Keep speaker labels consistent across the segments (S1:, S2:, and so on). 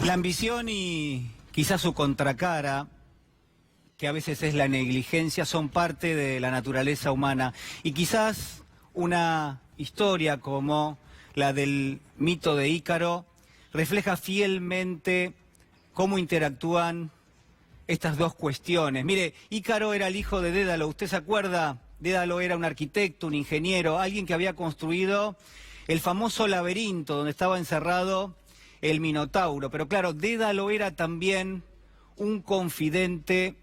S1: La ambición y quizás su contracara, que a veces es la negligencia, son parte de la naturaleza humana. Y quizás una historia como la del mito de Ícaro refleja fielmente cómo interactúan estas dos cuestiones. Mire, Ícaro era el hijo de Dédalo, ¿usted se acuerda? Dédalo era un arquitecto, un ingeniero, alguien que había construido el famoso laberinto donde estaba encerrado el Minotauro. Pero claro, Dédalo era también un confidente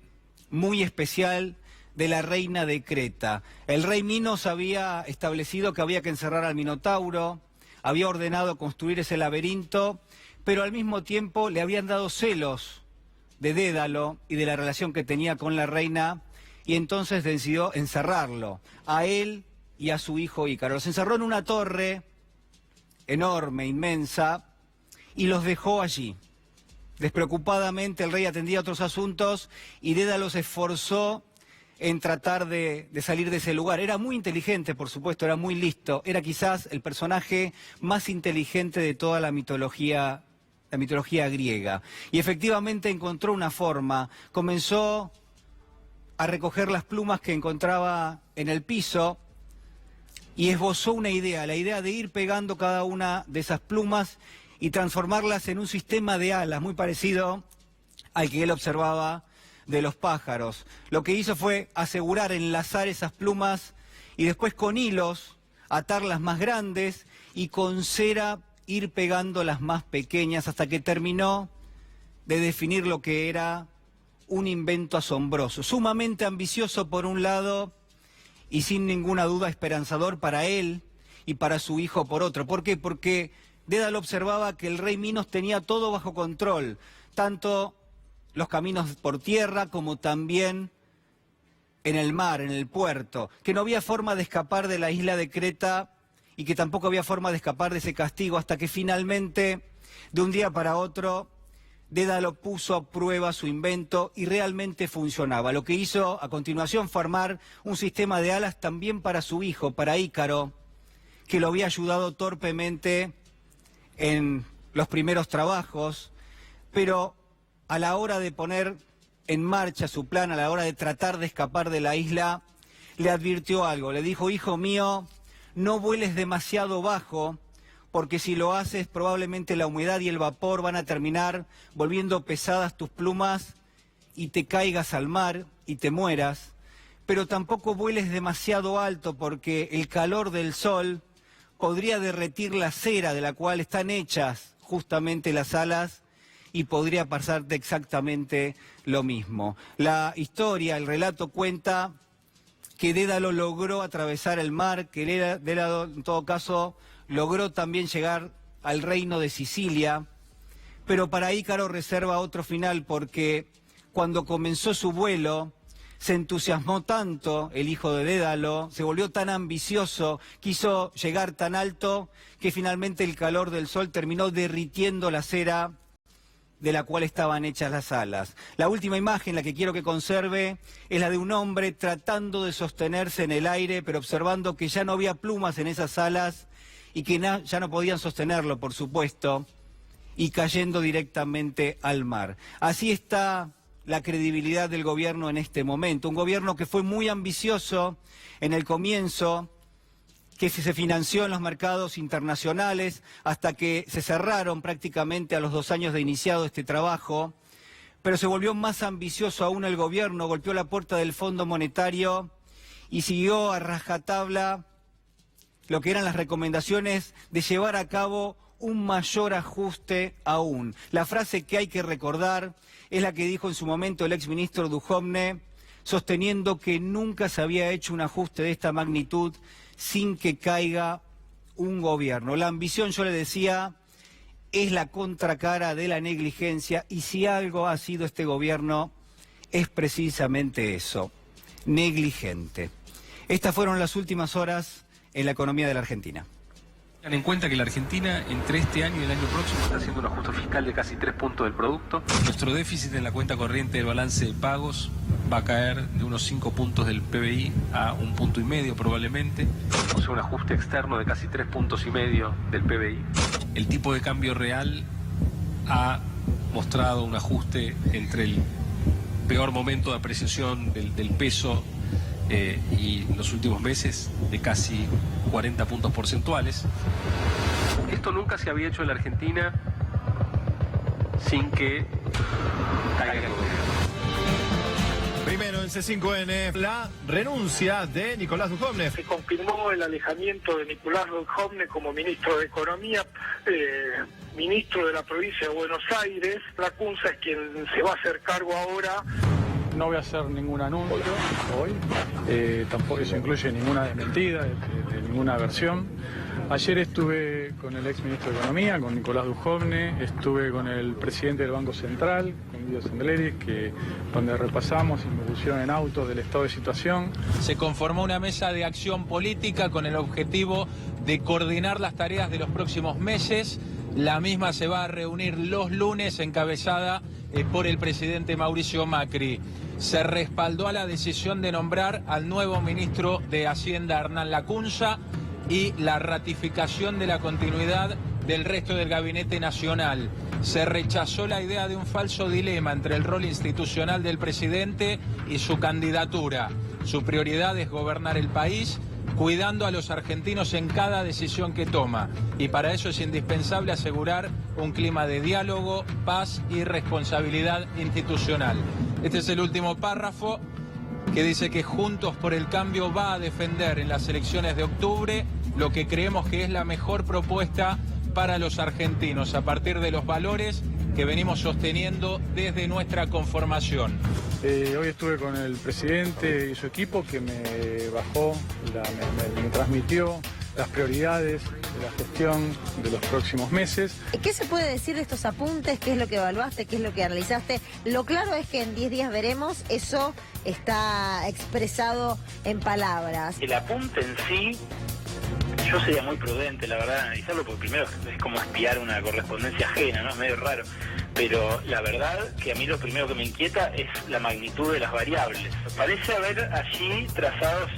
S1: muy especial de la reina de Creta. El rey Minos había establecido que había que encerrar al Minotauro, había ordenado construir ese laberinto, pero al mismo tiempo le habían dado celos de Dédalo y de la relación que tenía con la reina, y entonces decidió encerrarlo, a él y a su hijo Ícaro. Los encerró en una torre enorme, inmensa, y los dejó allí. Despreocupadamente el rey atendía otros asuntos y Dédalo se esforzó en tratar de salir de ese lugar. Era muy inteligente, por supuesto, era muy listo. Era quizás el personaje más inteligente de toda la mitología griega. Y efectivamente encontró una forma. Comenzó a recoger las plumas que encontraba en el piso y esbozó una idea, la idea de ir pegando cada una de esas plumas y transformarlas en un sistema de alas muy parecido al que él observaba de los pájaros. Lo que hizo fue asegurar, enlazar esas plumas y después con hilos atar las más grandes y con cera ir pegando las más pequeñas hasta que terminó de definir lo que era un invento asombroso, sumamente ambicioso por un lado y sin ninguna duda esperanzador para él y para su hijo por otro. ¿Por qué? Porque Dédalo observaba que el rey Minos tenía todo bajo control, tanto los caminos por tierra como también en el mar, en el puerto, que no había forma de escapar de la isla de Creta y que tampoco había forma de escapar de ese castigo, hasta que finalmente, de un día para otro, Dédalo puso a prueba su invento y realmente funcionaba. Lo que hizo a continuación fue armar un sistema de alas también para su hijo, para Ícaro, que lo había ayudado torpemente en los primeros trabajos, pero a la hora de poner en marcha su plan, a la hora de tratar de escapar de la isla, le advirtió algo. Le dijo: hijo mío, no vueles demasiado bajo, porque si lo haces probablemente la humedad y el vapor van a terminar volviendo pesadas tus plumas y te caigas al mar y te mueras. Pero tampoco vueles demasiado alto, porque el calor del sol podría derretir la cera de la cual están hechas justamente las alas y podría pasarte exactamente lo mismo. La historia, el relato cuenta que Dédalo logró atravesar el mar, que Dédalo en todo caso logró también llegar al reino de Sicilia, pero para Ícaro reserva otro final, porque cuando comenzó su vuelo se entusiasmó tanto el hijo de Dédalo, se volvió tan ambicioso, quiso llegar tan alto, que finalmente el calor del sol terminó derritiendo la cera de la cual estaban hechas las alas. La última imagen, la que quiero que conserve, es la de un hombre tratando de sostenerse en el aire, pero observando que ya no había plumas en esas alas y que ya no podían sostenerlo, por supuesto, y cayendo directamente al mar. Así está la credibilidad del gobierno en este momento, un gobierno que fue muy ambicioso en el comienzo, que se financió en los mercados internacionales hasta que se cerraron prácticamente a los 2 años de iniciado este trabajo, pero se volvió más ambicioso aún el gobierno, golpeó la puerta del Fondo Monetario y siguió a rajatabla lo que eran las recomendaciones de llevar a cabo un mayor ajuste aún. La frase que hay que recordar es la que dijo en su momento el exministro Duhovne, sosteniendo que nunca se había hecho un ajuste de esta magnitud sin que caiga un gobierno. La ambición, yo le decía, es la contracara de la negligencia, y si algo ha sido este gobierno es precisamente eso, negligente. Estas fueron las últimas horas en la economía de la Argentina.
S2: Tengan en cuenta que la Argentina entre este año y el año próximo está haciendo un ajuste fiscal de casi 3 puntos del producto. Nuestro déficit en la cuenta corriente del balance de pagos va a caer de unos 5 puntos del PBI a 1,5 puntos probablemente. O sea, un ajuste externo de casi 3,5 puntos del PBI. El tipo de cambio real ha mostrado un ajuste entre el peor momento de apreciación del peso y los últimos meses de casi 40 puntos porcentuales. Esto nunca se había hecho en la Argentina sin que caiga el gobierno.
S3: Primero en C5N, la renuncia de Nicolás Dujovne.
S4: Se confirmó el alejamiento de Nicolás Dujovne como ministro de Economía, ministro de la provincia de Buenos Aires. Lacunza es quien se va a hacer cargo ahora.
S5: No voy a hacer ningún anuncio hoy, tampoco eso incluye ninguna desmentida de ninguna versión. Ayer estuve con el ex ministro de Economía, con Nicolás Dujovne, estuve con el presidente del Banco Central, con Guido Sandleris, donde repasamos y me pusieron en autos del estado de situación.
S6: Se conformó una mesa de acción política con el objetivo de coordinar las tareas de los próximos meses. La misma se va a reunir los lunes, encabezada por el presidente Mauricio Macri. Se respaldó a la decisión de nombrar al nuevo ministro de Hacienda, Hernán Lacunza, y la ratificación de la continuidad del resto del gabinete nacional. Se rechazó la idea de un falso dilema entre el rol institucional del presidente y su candidatura. Su prioridad es gobernar el país, cuidando a los argentinos en cada decisión que toma. Y para eso es indispensable asegurar un clima de diálogo, paz y responsabilidad institucional. Este es el último párrafo que dice que Juntos por el Cambio va a defender en las elecciones de octubre lo que creemos que es la mejor propuesta para los argentinos, a partir de los valores que venimos sosteniendo desde nuestra conformación.
S5: Hoy estuve con el presidente y su equipo que me bajó, me transmitió las prioridades de la gestión de los próximos meses.
S7: ¿Qué se puede decir de estos apuntes? ¿Qué es lo que evaluaste? ¿Qué es lo que analizaste? Lo claro es que en 10 días veremos, eso está expresado en palabras.
S8: El apunte en sí, yo sería muy prudente, la verdad, analizarlo, porque primero es como espiar una correspondencia ajena, ¿no? Es medio raro. Pero la verdad que a mí lo primero que me inquieta es la magnitud de las variables. Parece haber allí trazados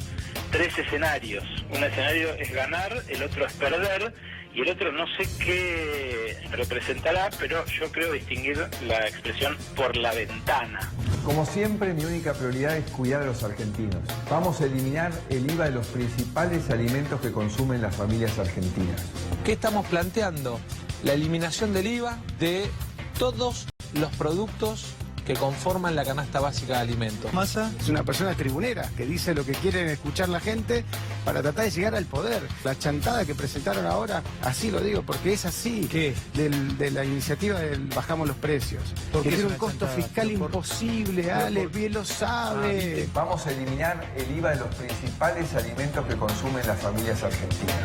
S8: 3 escenarios. Un escenario es ganar, el otro es perder, y el otro no sé qué representará, pero yo creo distinguir la expresión por la ventana.
S9: Como siempre, mi única prioridad es cuidar a los argentinos. Vamos a eliminar el IVA de los principales alimentos que consumen las familias argentinas.
S10: ¿Qué estamos planteando? La eliminación del IVA de todos los productos que conforman la canasta básica de alimentos.
S11: Massa es una persona tribunera que dice lo que quieren escuchar la gente para tratar de llegar al poder. La chantada que presentaron ahora, así lo digo, porque es así.
S1: ¿Qué?
S11: De la iniciativa del bajamos los precios. Porque tiene un costo fiscal imposible, Ale, bien lo sabe.
S9: Vamos a eliminar el IVA de los principales alimentos que consumen las familias argentinas.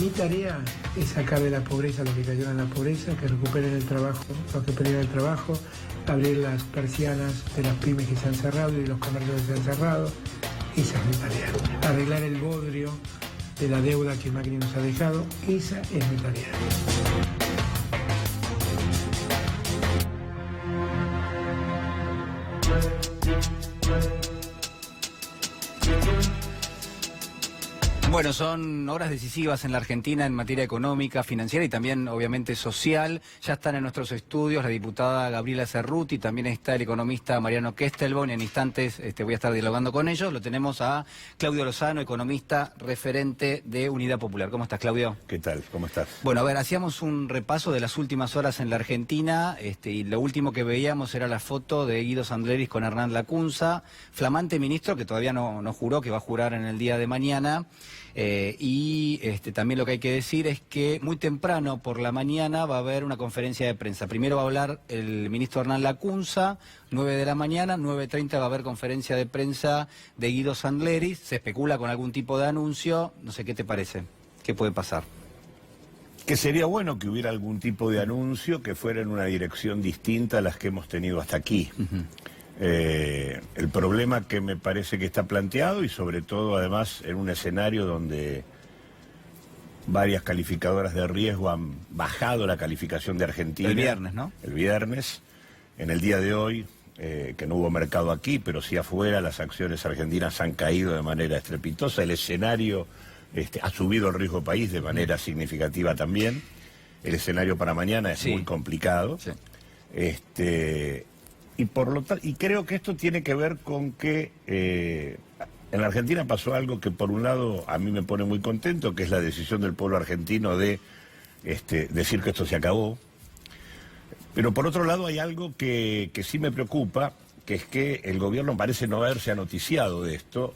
S12: Mi tarea es sacar de la pobreza a los que cayeron en la pobreza, que recuperen el trabajo, los que perdieron el trabajo, abrir las persianas de las pymes que se han cerrado y de los comercios que se han cerrado. Esa es mi tarea. Arreglar el bodrio de la deuda que Macri nos ha dejado. Esa es mi tarea.
S1: Bueno, son horas decisivas en la Argentina en materia económica, financiera y también obviamente social. Ya están en nuestros estudios la diputada Gabriela Cerruti, también está el economista Mariano Kestelbaum, y en instantes voy a estar dialogando con ellos. Lo tenemos a Claudio Lozano, economista referente de Unidad Popular. ¿Cómo estás, Claudio?
S13: ¿Qué tal? ¿Cómo estás?
S1: Bueno, a ver, hacíamos un repaso de las últimas horas en la Argentina y lo último que veíamos era la foto de Guido Sandleris con Hernán Lacunza, flamante ministro que todavía no juró, que va a jurar en el día de mañana. También lo que hay que decir es que muy temprano por la mañana va a haber una conferencia de prensa. Primero va a hablar el ministro Hernán Lacunza, 9 de la mañana, 9:30 va a haber conferencia de prensa de Guido Sandleris. Se especula con algún tipo de anuncio. No sé qué te parece, qué puede pasar.
S13: Que sería bueno que hubiera algún tipo de anuncio que fuera en una dirección distinta a las que hemos tenido hasta aquí. El problema que me parece que está planteado, y sobre todo además en un escenario donde varias calificadoras de riesgo han bajado la calificación de Argentina.
S1: El viernes, ¿no?
S13: El viernes. En el día de hoy, que no hubo mercado aquí, pero sí afuera, las acciones argentinas han caído de manera estrepitosa. El escenario ha subido el riesgo país de manera significativa también. El escenario para mañana es muy complicado. Sí. Y creo que esto tiene que ver con que en la Argentina pasó algo que por un lado a mí me pone muy contento, que es la decisión del pueblo argentino de decir que esto se acabó. Pero por otro lado hay algo que sí me preocupa, que es que el gobierno parece no haberse noticiado de esto,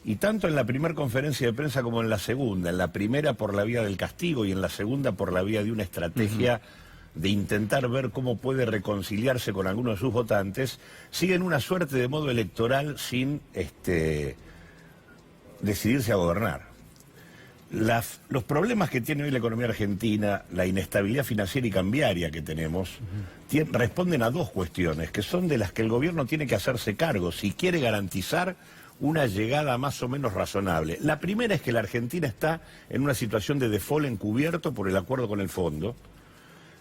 S13: y tanto en la primera conferencia de prensa como en la primera por la vía del castigo y en la segunda por la vía de una estrategia de intentar ver cómo puede reconciliarse con algunos de sus votantes, siguen una suerte de modo electoral sin decidirse a gobernar. Los problemas que tiene hoy la economía argentina, la inestabilidad financiera y cambiaria que tenemos, responden a dos cuestiones, que son de las que el gobierno tiene que hacerse cargo si quiere garantizar una llegada más o menos razonable. La primera es que la Argentina está en una situación de default encubierto por el acuerdo con el fondo,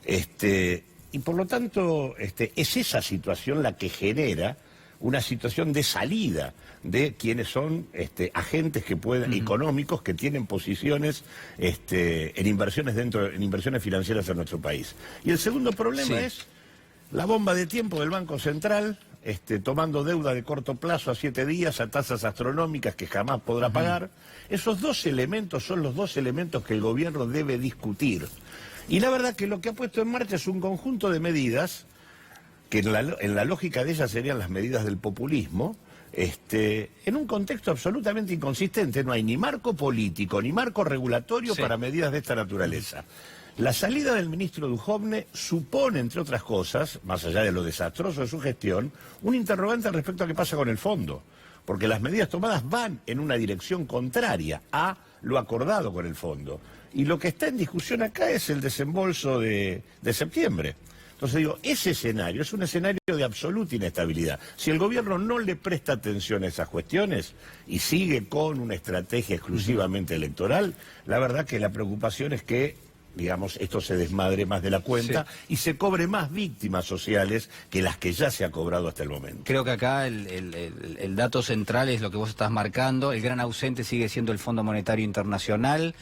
S13: y por lo tanto es esa situación la que genera una situación de salida de quienes son agentes que pueden, económicos que tienen posiciones en inversiones financieras en nuestro país. Y el segundo problema es la bomba de tiempo del Banco Central, tomando deuda de corto plazo a 7 días a tasas astronómicas que jamás podrá pagar. Esos dos elementos son los dos elementos que el gobierno debe discutir. Y la verdad que lo que ha puesto en marcha es un conjunto de medidas que en la lógica de ellas serían las medidas del populismo, en un contexto absolutamente inconsistente. No hay ni marco político ni marco regulatorio para medidas de esta naturaleza. La salida del ministro Duhovne supone, entre otras cosas, más allá de lo desastroso de su gestión, un interrogante respecto a qué pasa con el fondo, porque las medidas tomadas van en una dirección contraria a lo acordado con el fondo. Y lo que está en discusión acá es el desembolso de septiembre. Entonces digo, ese escenario es un escenario de absoluta inestabilidad. Si el gobierno no le presta atención a esas cuestiones y sigue con una estrategia exclusivamente electoral, la verdad que la preocupación es que, digamos, esto se desmadre más de la cuenta y se cobre más víctimas sociales que las que ya se ha cobrado hasta el momento.
S1: Creo que acá el dato central es lo que vos estás marcando. El gran ausente sigue siendo el Fondo Monetario Internacional.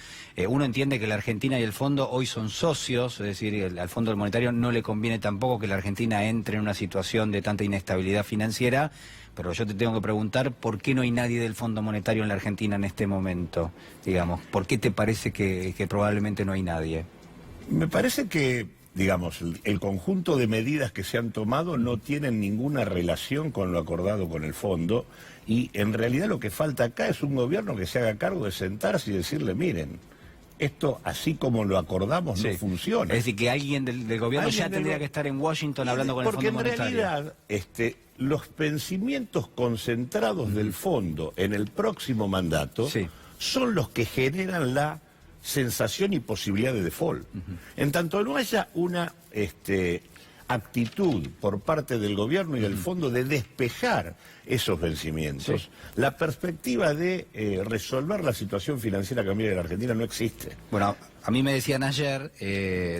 S1: Uno entiende que la Argentina y el Fondo hoy son socios, es decir, al Fondo Monetario no le conviene tampoco que la Argentina entre en una situación de tanta inestabilidad financiera, pero yo te tengo que preguntar, ¿por qué no hay nadie del Fondo Monetario en la Argentina en este momento? Digamos, ¿por qué te parece que probablemente no hay nadie?
S13: Me parece que, digamos, el conjunto de medidas que se han tomado no tienen ninguna relación con lo acordado con el fondo, y en realidad lo que falta acá es un gobierno que se haga cargo de sentarse y decirle, miren, esto así como lo acordamos no funciona.
S1: Es decir, que alguien del gobierno ya tendría que estar en Washington hablando con el Fondo Monetario.
S13: Porque en realidad los vencimientos concentrados del fondo en el próximo mandato son los que generan la sensación y posibilidad de default. En tanto no haya una actitud por parte del gobierno y del fondo de despejar esos vencimientos, la perspectiva de resolver la situación financiera cambiaria de la Argentina no existe.
S1: Bueno, a mí me decían ayer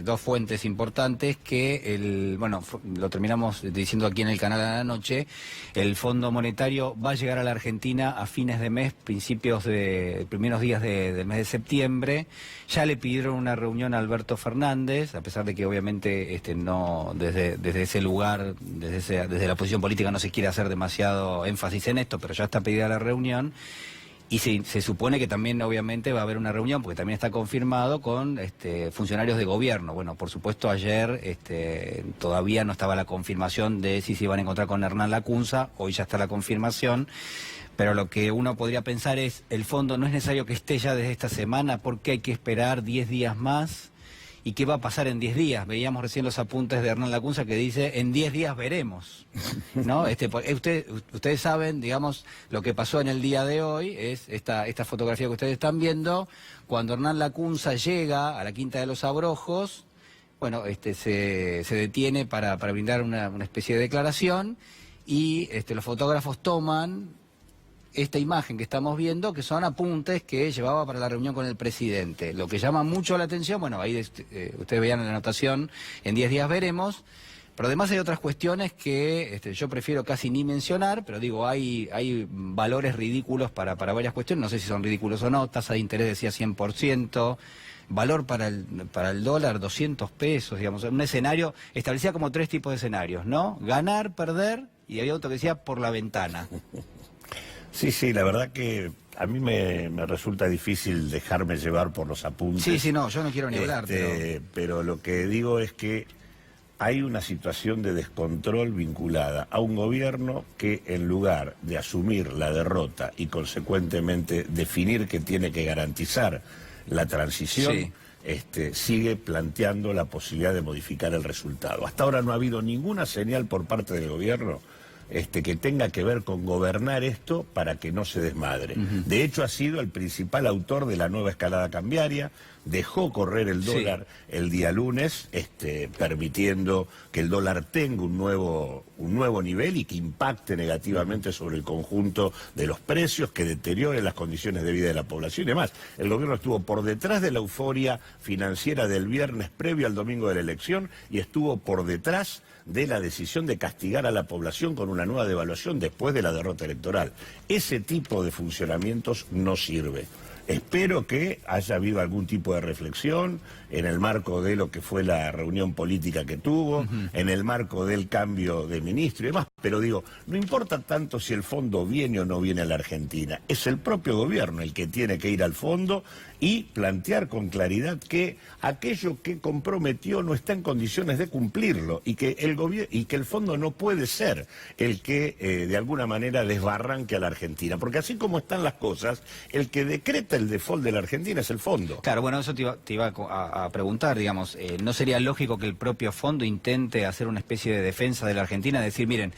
S1: dos fuentes importantes que lo terminamos diciendo aquí en el canal a la noche, el Fondo Monetario va a llegar a la Argentina a fines de mes, primeros días del mes de septiembre. Ya le pidieron una reunión a Alberto Fernández, a pesar de que obviamente no desde ese lugar, desde la posición política no se quiere hacer demasiado énfasis en esto, pero ya está pedida la reunión. Y se supone que también obviamente va a haber una reunión, porque también está confirmado con funcionarios de gobierno. Bueno, por supuesto ayer todavía no estaba la confirmación de si se iban a encontrar con Hernán Lacunza, hoy ya está la confirmación. Pero lo que uno podría pensar es, el fondo no es necesario que esté ya desde esta semana, porque hay que esperar 10 días más. ¿Y qué va a pasar en 10 días? Veíamos recién los apuntes de Hernán Lacunza que dice, en 10 días veremos, ¿no? Ustedes saben, digamos, lo que pasó en el día de hoy, es esta fotografía que ustedes están viendo, cuando Hernán Lacunza llega a la Quinta de los Abrojos, bueno, se detiene para brindar una especie de declaración, y los fotógrafos toman esta imagen que estamos viendo, que son apuntes que llevaba para la reunión con el presidente. Lo que llama mucho la atención, bueno, ahí ustedes vean en la anotación, en 10 días veremos, pero además hay otras cuestiones que yo prefiero casi ni mencionar, pero digo, hay valores ridículos para varias cuestiones, no sé si son ridículos o no, tasa de interés decía 100%, valor para el dólar 200 pesos, digamos, un escenario, establecía como 3 tipos de escenarios, ¿no? Ganar, perder, y había otro que decía por la ventana.
S13: Sí, la verdad que a mí me resulta difícil dejarme llevar por los apuntes.
S1: Sí, no, yo no quiero ni hablar,
S13: pero lo que digo es que hay una situación de descontrol vinculada a un gobierno que, en lugar de asumir la derrota y consecuentemente definir que tiene que garantizar la transición, sigue planteando la posibilidad de modificar el resultado. Hasta ahora no ha habido ninguna señal por parte del gobierno que tenga que ver con gobernar esto para que no se desmadre. De hecho, ha sido el principal autor de la nueva escalada cambiaria, dejó correr el dólar el día lunes, permitiendo que el dólar tenga un nuevo nivel y que impacte negativamente sobre el conjunto de los precios, que deteriore las condiciones de vida de la población y demás. El gobierno estuvo por detrás de la euforia financiera del viernes previo al domingo de la elección y estuvo por detrás de la decisión de castigar a la población con una nueva devaluación después de la derrota electoral. Ese tipo de funcionamientos no sirve. Espero que haya habido algún tipo de reflexión en el marco de lo que fue la reunión política que tuvo, en el marco del cambio de ministro y demás. Pero digo, no importa tanto si el fondo viene o no viene a la Argentina. Es el propio gobierno el que tiene que ir al fondo y plantear con claridad que aquello que comprometió no está en condiciones de cumplirlo y que el fondo no puede ser el que de alguna manera desbarranque a la Argentina. Porque así como están las cosas, el que decreta el default de la Argentina es el fondo.
S1: Claro, bueno, eso te iba a preguntar, digamos, ¿no sería lógico que el propio fondo intente hacer una especie de defensa de la Argentina? Decir, miren,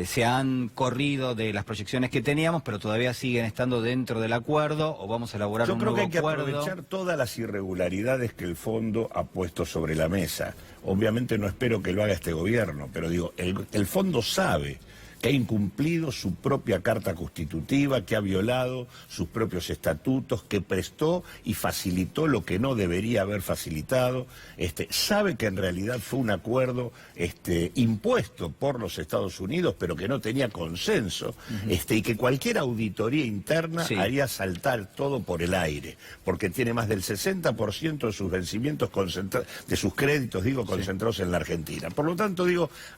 S1: se han corrido de las proyecciones que teníamos, pero todavía siguen estando dentro del acuerdo, o vamos a elaborar un nuevo acuerdo. Yo creo que hay que
S13: aprovechar todas las irregularidades que el fondo ha puesto sobre la mesa. Obviamente no espero que lo haga este gobierno, pero digo, el fondo sabe que ha incumplido su propia carta constitutiva, que ha violado sus propios estatutos, que prestó y facilitó lo que no debería haber facilitado, sabe que en realidad fue un acuerdo impuesto por los Estados Unidos, pero que no tenía consenso, y que cualquier auditoría interna haría saltar todo por el aire, porque tiene más del 60% de sus vencimientos de sus créditos, concentrados en la Argentina. Por lo tanto,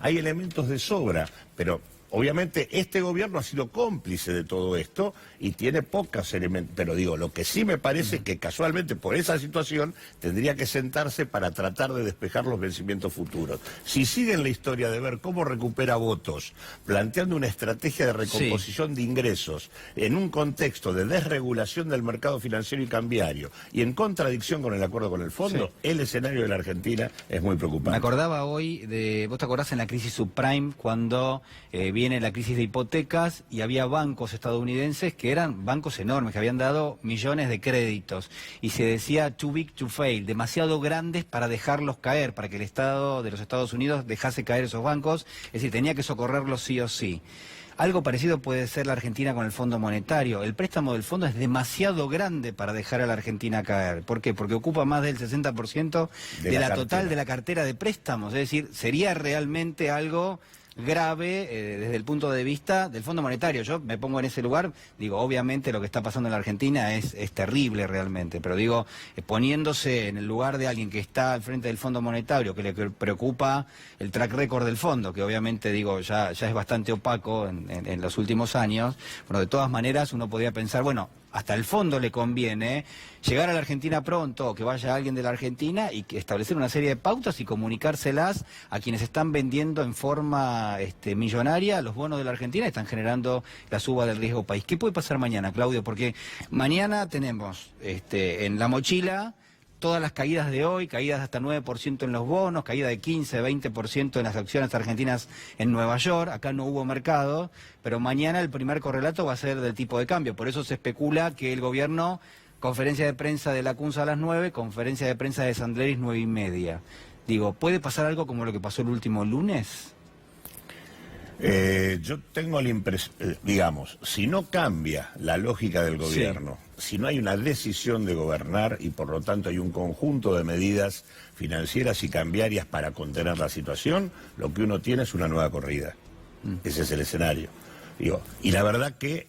S13: hay elementos de sobra, pero obviamente este gobierno ha sido cómplice de todo esto y tiene pocos elementos, pero lo que sí me parece que casualmente por esa situación tendría que sentarse para tratar de despejar los vencimientos futuros. Si siguen la historia de ver cómo recupera votos, planteando una estrategia de recomposición de ingresos en un contexto de desregulación del mercado financiero y cambiario y en contradicción con el acuerdo con el fondo, el escenario de la Argentina es muy preocupante.
S1: Me acordaba hoy ¿vos te acordás en la crisis subprime cuando viene la crisis de hipotecas y había bancos estadounidenses que eran bancos enormes, que habían dado millones de créditos y se decía too big to fail, demasiado grandes para dejarlos caer, para que el Estado de los Estados Unidos dejase caer esos bancos, es decir, tenía que socorrerlos sí o sí. Algo parecido puede ser la Argentina con el Fondo Monetario. El préstamo del fondo es demasiado grande para dejar a la Argentina caer. ¿Por qué? Porque ocupa más del 60% de la total de la cartera de préstamos. Es decir, sería realmente algo grave desde el punto de vista del Fondo Monetario. Yo me pongo en ese lugar, obviamente lo que está pasando en la Argentina es terrible realmente, pero poniéndose en el lugar de alguien que está al frente del Fondo Monetario, que le preocupa el track record del fondo, que obviamente ya es bastante opaco en los últimos años, bueno, de todas maneras uno podría pensar, bueno, hasta el fondo le conviene llegar a la Argentina pronto, o que vaya alguien de la Argentina y establecer una serie de pautas y comunicárselas a quienes están vendiendo en forma millonaria los bonos de la Argentina y están generando la suba del riesgo país. ¿Qué puede pasar mañana, Claudio? Porque mañana tenemos en la mochila todas las caídas de hoy, caídas de hasta 9% en los bonos, caída de 15, 20% en las acciones argentinas en Nueva York. Acá no hubo mercado, pero mañana el primer correlato va a ser del tipo de cambio. Por eso se especula que el gobierno, conferencia de prensa de la CUNSA a las 9, conferencia de prensa de Sandleris 9:30. ¿Puede pasar algo como lo que pasó el último lunes?
S13: Yo tengo la impresión, si no cambia la lógica del gobierno, si no hay una decisión de gobernar y por lo tanto hay un conjunto de medidas financieras y cambiarias para contener la situación, lo que uno tiene es una nueva corrida. Ese es el escenario. Y la verdad que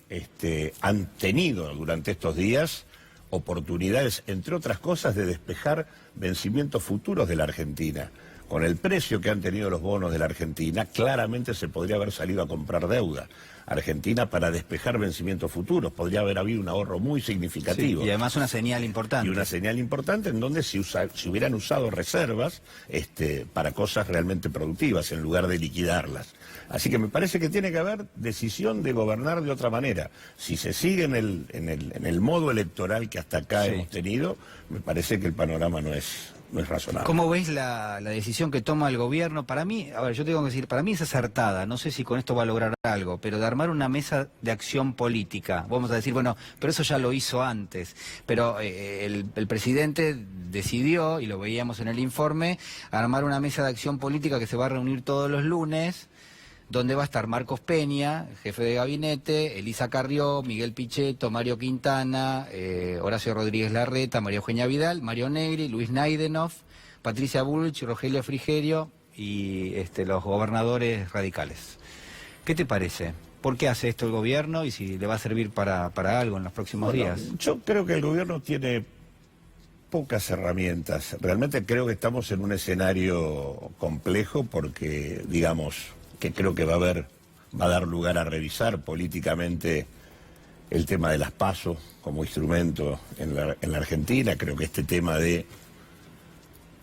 S13: han tenido durante estos días oportunidades, entre otras cosas, de despejar vencimientos futuros de la Argentina. Con el precio que han tenido los bonos de la Argentina, claramente se podría haber salido a comprar deuda Argentina para despejar vencimientos futuros. Podría haber habido un ahorro muy significativo.
S1: Sí, y además una señal importante.
S13: Y una señal importante en donde si hubieran usado reservas para cosas realmente productivas en lugar de liquidarlas. Así que me parece que tiene que haber decisión de gobernar de otra manera. Si se sigue en el modo electoral que hasta acá hemos tenido, me parece que el panorama no es razonable.
S1: ¿Cómo ves la decisión que toma el gobierno? Para mí, a ver, yo tengo que decir, para mí es acertada, no sé si con esto va a lograr algo, pero de armar una mesa de acción política. Vamos a decir, bueno, pero eso ya lo hizo antes. Pero el presidente decidió, y lo veíamos en el informe, armar una mesa de acción política que se va a reunir todos los lunes, donde va a estar Marcos Peña, jefe de gabinete, Elisa Carrió, Miguel Pichetto, Mario Quintana, Horacio Rodríguez Larreta, María Eugenia Vidal, Mario Negri, Luis Naidenov, Patricia Bullrich, Rogelio Frigerio y los gobernadores radicales. ¿Qué te parece? ¿Por qué hace esto el gobierno y si le va a servir para algo en los próximos días?
S13: Yo creo que el gobierno tiene pocas herramientas. Realmente creo que estamos en un escenario complejo porque, digamos, que creo que va a dar lugar a revisar políticamente el tema de las PASO como instrumento en la Argentina. Creo que este tema de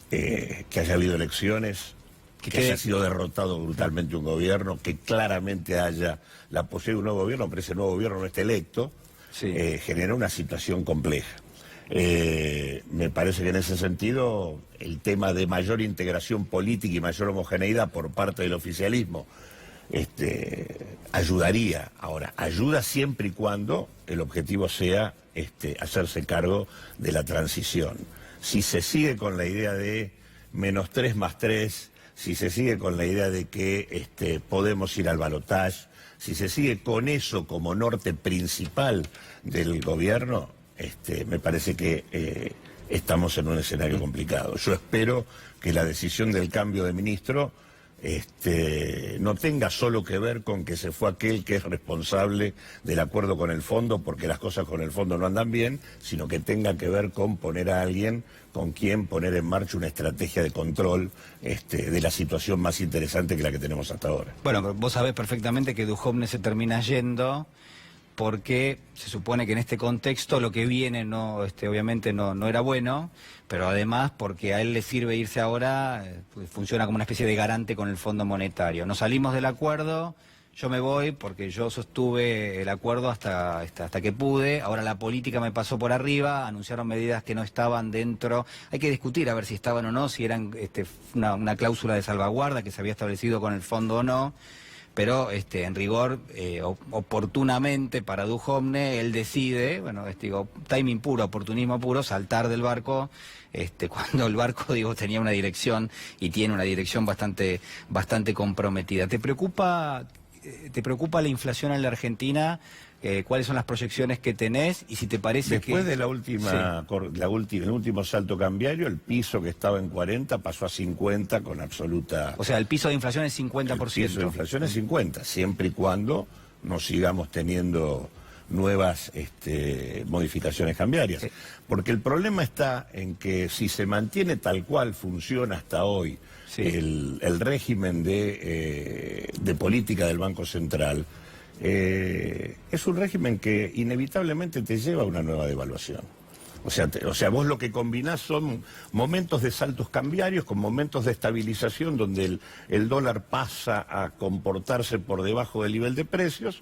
S13: que haya habido elecciones, que haya sido derrotado brutalmente un gobierno, que claramente haya la posibilidad de un nuevo gobierno, pero ese nuevo gobierno no esté electo, genera una situación compleja. Me parece que en ese sentido el tema de mayor integración política y mayor homogeneidad por parte del oficialismo ayudaría. Ahora, ayuda siempre y cuando el objetivo sea hacerse cargo de la transición. Si se sigue con la idea de -3 más 3, si se sigue con la idea de que podemos ir al balotaje, si se sigue con eso como norte principal del gobierno, me parece que estamos en un escenario complicado. Yo espero que la decisión del cambio de ministro no tenga solo que ver con que se fue aquel que es responsable del acuerdo con el fondo, porque las cosas con el fondo no andan bien, sino que tenga que ver con poner a alguien con quien poner en marcha una estrategia de control de la situación más interesante que la que tenemos hasta ahora.
S1: Bueno, vos sabés perfectamente que Duhovne se termina yendo porque se supone que en este contexto lo que viene obviamente no era bueno, pero además porque a él le sirve irse ahora, pues funciona como una especie de garante con el Fondo Monetario. Nos salimos del acuerdo, yo me voy porque yo sostuve el acuerdo hasta que pude, ahora la política me pasó por arriba, anunciaron medidas que no estaban dentro, hay que discutir a ver si estaban o no, si eran una cláusula de salvaguarda que se había establecido con el fondo o no. Pero en rigor, oportunamente para Duhovne, él decide, timing puro, oportunismo puro, saltar del barco, cuando el barco, tenía una dirección y tiene una dirección bastante comprometida. ¿Te preocupa la inflación en la Argentina? ¿Cuáles son las proyecciones que tenés? Y si te parece
S13: Después de el último salto cambiario, el piso que estaba en 40 pasó a 50 con absoluta...
S1: O sea, el piso de inflación es 50%.
S13: El piso de inflación es 50, siempre y cuando no sigamos teniendo nuevas modificaciones cambiarias. Porque el problema está en que si se mantiene tal cual funciona hasta hoy el régimen de política del Banco Central, es un régimen que inevitablemente te lleva a una nueva devaluación. O sea, vos lo que combinás son momentos de saltos cambiarios con momentos de estabilización donde el dólar pasa a comportarse por debajo del nivel de precios,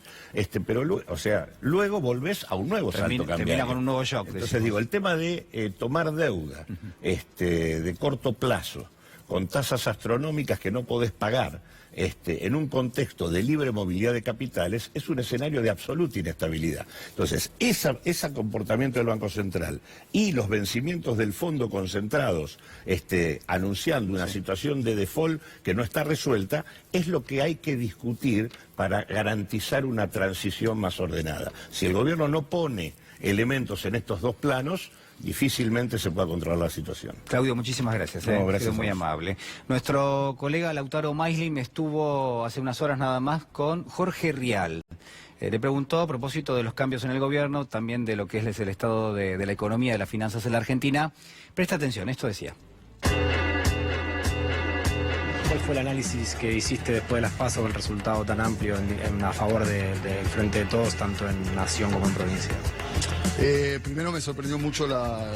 S13: pero luego volvés a un nuevo salto cambiario.
S1: Termina con un nuevo shock.
S13: Entonces el tema de tomar deuda de corto plazo con tasas astronómicas que no podés pagar, en un contexto de libre movilidad de capitales, es un escenario de absoluta inestabilidad. Entonces, ese comportamiento del Banco Central y los vencimientos del fondo concentrados, anunciando una situación de default que no está resuelta, es lo que hay que discutir para garantizar una transición más ordenada. Si el gobierno no pone elementos en estos dos planos, difícilmente se pueda controlar la situación.
S1: Claudio, muchísimas gracias.
S13: No, gracias
S1: Ha sido muy
S13: a vos.
S1: amable. Nuestro colega Lautaro Maislin estuvo hace unas horas nada más con Jorge Rial. Le preguntó a propósito de los cambios en el gobierno, también de lo que es el estado de la economía, de las finanzas en la Argentina. Presta atención, esto decía.
S14: ¿Cuál fue el análisis que hiciste después de las PASO, el resultado tan amplio a favor del Frente de Todos, tanto en Nación como en provincia?
S15: Primero me sorprendió mucho la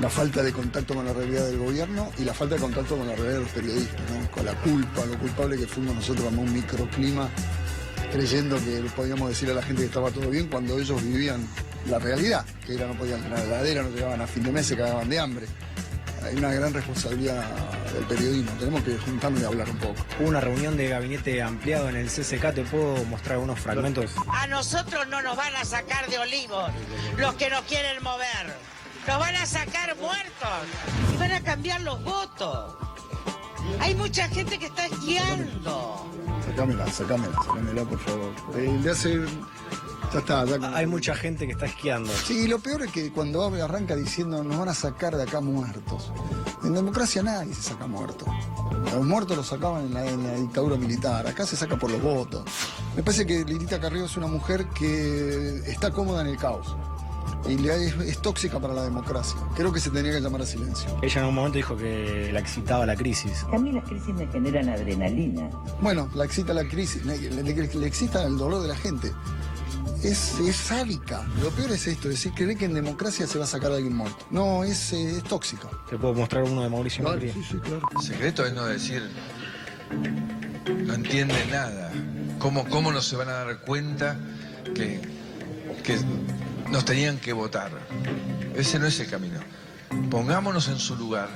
S15: falta de contacto con la realidad del gobierno y la falta de contacto con la realidad de los periodistas, ¿no? Con la culpa, lo culpable que fuimos nosotros como un microclima, creyendo que podíamos decir a la gente que estaba todo bien cuando ellos vivían la realidad, que era no podían tener heladera, no llegaban a fin de mes, se cagaban de hambre. Hay una gran responsabilidad del periodismo, tenemos que juntarnos y hablar un poco.
S14: Hubo una reunión de gabinete ampliado en el CCK, ¿te puedo mostrar algunos fragmentos?
S16: A nosotros no nos van a sacar de Olivos los que nos quieren mover. Nos van a sacar muertos y van a cambiar los votos. Hay mucha gente que está esquiando.
S15: Sacámela, por favor. Le hace... Ya está,
S14: Hay mucha gente que está esquiando.
S15: Sí, lo peor es que cuando arranca diciendo nos van a sacar de acá muertos. En democracia nadie se saca muertos. Los muertos los sacaban en la dictadura militar. Acá se saca por los votos. Me parece que Lilita Carrió es una mujer que está cómoda en el caos. Y es tóxica para la democracia. Creo que se tendría que llamar a silencio.
S14: Ella en un momento dijo que la excitaba la crisis.
S17: A mí las crisis me generan adrenalina.
S15: Bueno, la excita la crisis, le excita el dolor de la gente. Es sádica. Lo peor es esto, es decir, cree que en democracia se va a sacar a alguien muerto. No, es tóxica.
S14: ¿Te puedo mostrar uno de Mauricio Macri?
S15: Sí, claro.
S18: El secreto es no decir, no entienden nada. ¿Cómo no se van a dar cuenta que nos tenían que votar? Ese no es el camino. Pongámonos en su lugar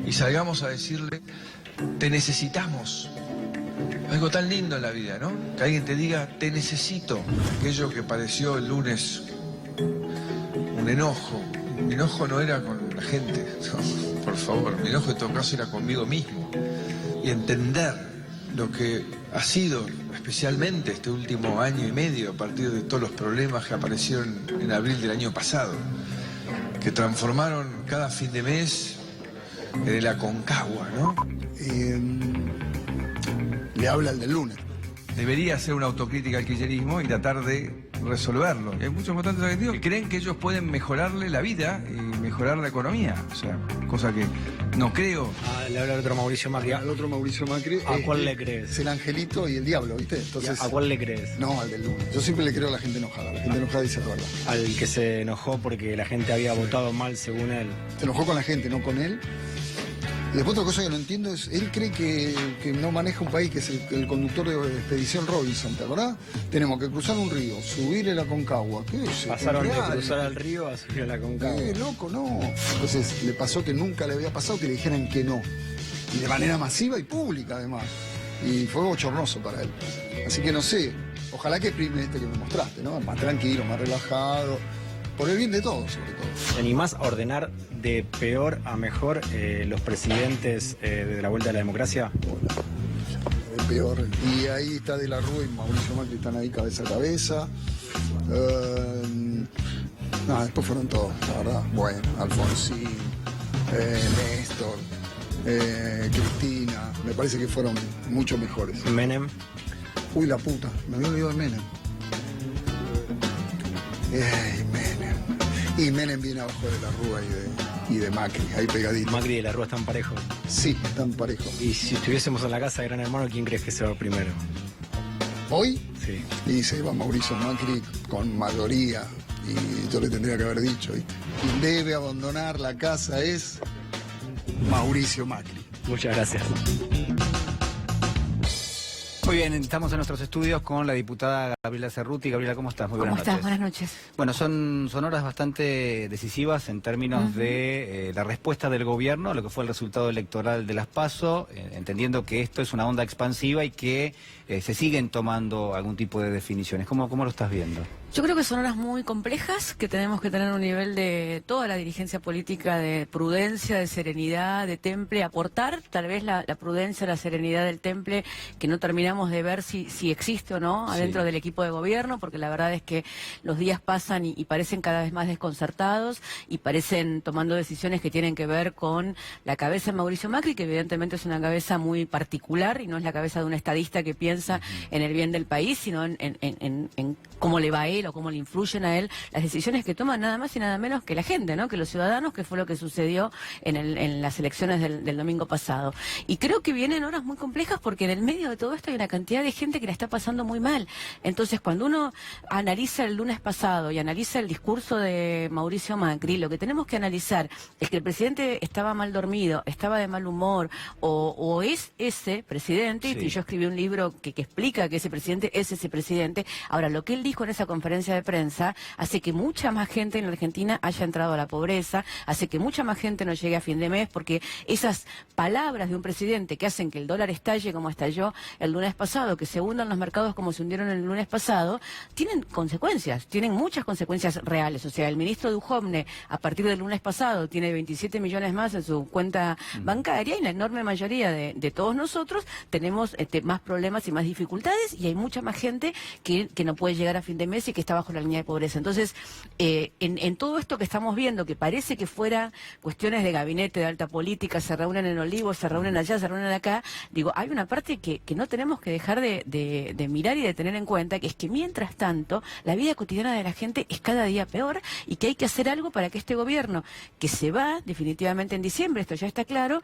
S18: y salgamos a decirle, te necesitamos. Algo tan lindo en la vida, ¿no? Que alguien te diga, te necesito. Aquello que pareció el lunes un enojo. Mi enojo no era con la gente, no, por favor. Mi enojo en todo caso era conmigo mismo. Y entender lo que ha sido, especialmente este último año y medio, a partir de todos los problemas que aparecieron en abril del año pasado, que transformaron cada fin de mes en el Aconcagua, ¿no?
S15: Le habla el del lunes.
S18: Debería hacer una autocrítica al kirchnerismo y tratar de resolverlo. Hay muchos votantes argentinos que creen que ellos pueden mejorarle la vida y mejorar la economía. O sea, cosa que no creo.
S14: Le habla el otro Mauricio Macri.
S15: Al otro Mauricio Macri.
S14: ¿A cuál le crees?
S15: Es el angelito y el diablo, ¿viste? Entonces,
S14: ¿A cuál le crees?
S15: No, al del lunes. Yo siempre le creo a la gente enojada. La gente enojada dice la verdad.
S14: Al que se enojó porque la gente había votado mal según él.
S15: Se enojó con la gente, no con él. Y después otra cosa que no entiendo es, él cree que no maneja un país, que es el conductor de Expedición Robinson, ¿te acordás? Tenemos que cruzar un río, subir el Aconcagua. ¿Qué es?
S14: Pasaron de cruzar al río a subir el Aconcagua.
S15: Loco, no. Entonces le pasó que nunca le había pasado que le dijeran que no. Y de manera masiva y pública además. Y fue bochornoso para él. Así que no sé, ojalá que prime este que me mostraste, ¿no? Más tranquilo, más relajado. Por el bien de todos, sobre todo.
S14: ¿Te animás a ordenar de peor a mejor los presidentes de la vuelta de la democracia?
S15: El peor. Y ahí está De la Rúa y Mauricio Macri están ahí cabeza a cabeza. No, después fueron todos, la verdad. Bueno, Alfonsín, Néstor, Cristina. Me parece que fueron mucho mejores.
S14: Menem.
S15: Uy, la puta. Me había olvidado de Menem. Menem. Y Menem viene abajo de la Rúa y de Macri, ahí pegadito.
S14: Macri y de la Rúa están parejos.
S15: Sí, están parejos.
S14: Y si estuviésemos en la casa de Gran Hermano, ¿quién crees que se va primero?
S15: ¿Hoy?
S14: Sí.
S15: Y se iba Mauricio Macri con mayoría. Y yo le tendría que haber dicho, ¿viste? Quien debe abandonar la casa es Mauricio Macri.
S14: Muchas gracias.
S1: Muy bien, estamos en nuestros estudios con la diputada Gabriela Cerruti. Gabriela, ¿cómo estás? Muy buenas noches.
S19: ¿Cómo estás? Buenas noches.
S1: Bueno, son horas bastante decisivas en términos de la respuesta del gobierno a lo que fue el resultado electoral de las PASO, entendiendo que esto es una onda expansiva y que se siguen tomando algún tipo de definiciones. ¿Cómo lo estás viendo?
S19: Yo creo que son horas muy complejas, que tenemos que tener un nivel de toda la dirigencia política de prudencia, de serenidad, de temple, aportar tal vez la prudencia, la serenidad del temple, que no terminamos de ver si existe o no adentro del equipo de gobierno, porque la verdad es que los días pasan y parecen cada vez más desconcertados y parecen tomando decisiones que tienen que ver con la cabeza de Mauricio Macri, que evidentemente es una cabeza muy particular y no es la cabeza de un estadista que piensa en el bien del país, sino en cómo le va a él o cómo le influyen a él las decisiones que toman nada más y nada menos que la gente, ¿no? Que los ciudadanos, que fue lo que sucedió en las elecciones del domingo pasado. Y creo que vienen horas muy complejas porque en el medio de todo esto hay una cantidad de gente que la está pasando muy mal. Entonces, cuando uno analiza el lunes pasado y analiza el discurso de Mauricio Macri, lo que tenemos que analizar es que el presidente estaba mal dormido, estaba de mal humor, o es ese presidente, y yo escribí un libro que explica que ese presidente es ese presidente. Ahora, lo que él dijo en esa conferencia de prensa hace que mucha más gente en la Argentina haya entrado a la pobreza, hace que mucha más gente no llegue a fin de mes, porque esas palabras de un presidente que hacen que el dólar estalle como estalló el lunes pasado, que se hundan los mercados como se hundieron el lunes pasado, tienen consecuencias, tienen muchas consecuencias reales. O sea, el ministro Duhovne, a partir del lunes pasado, tiene 27 millones más en su cuenta bancaria, y la enorme mayoría de todos nosotros tenemos más problemas y más dificultades, y hay mucha más gente que no puede llegar a fin de mes y que está bajo la línea de pobreza. Entonces, en todo esto que estamos viendo, que parece que fuera cuestiones de gabinete, de alta política, se reúnen en Olivos, se reúnen allá, se reúnen acá, digo, hay una parte que no tenemos que dejar de mirar y de tener en cuenta, que es que mientras tanto, la vida cotidiana de la gente es cada día peor, y que hay que hacer algo para que este gobierno, que se va definitivamente en diciembre, esto ya está claro,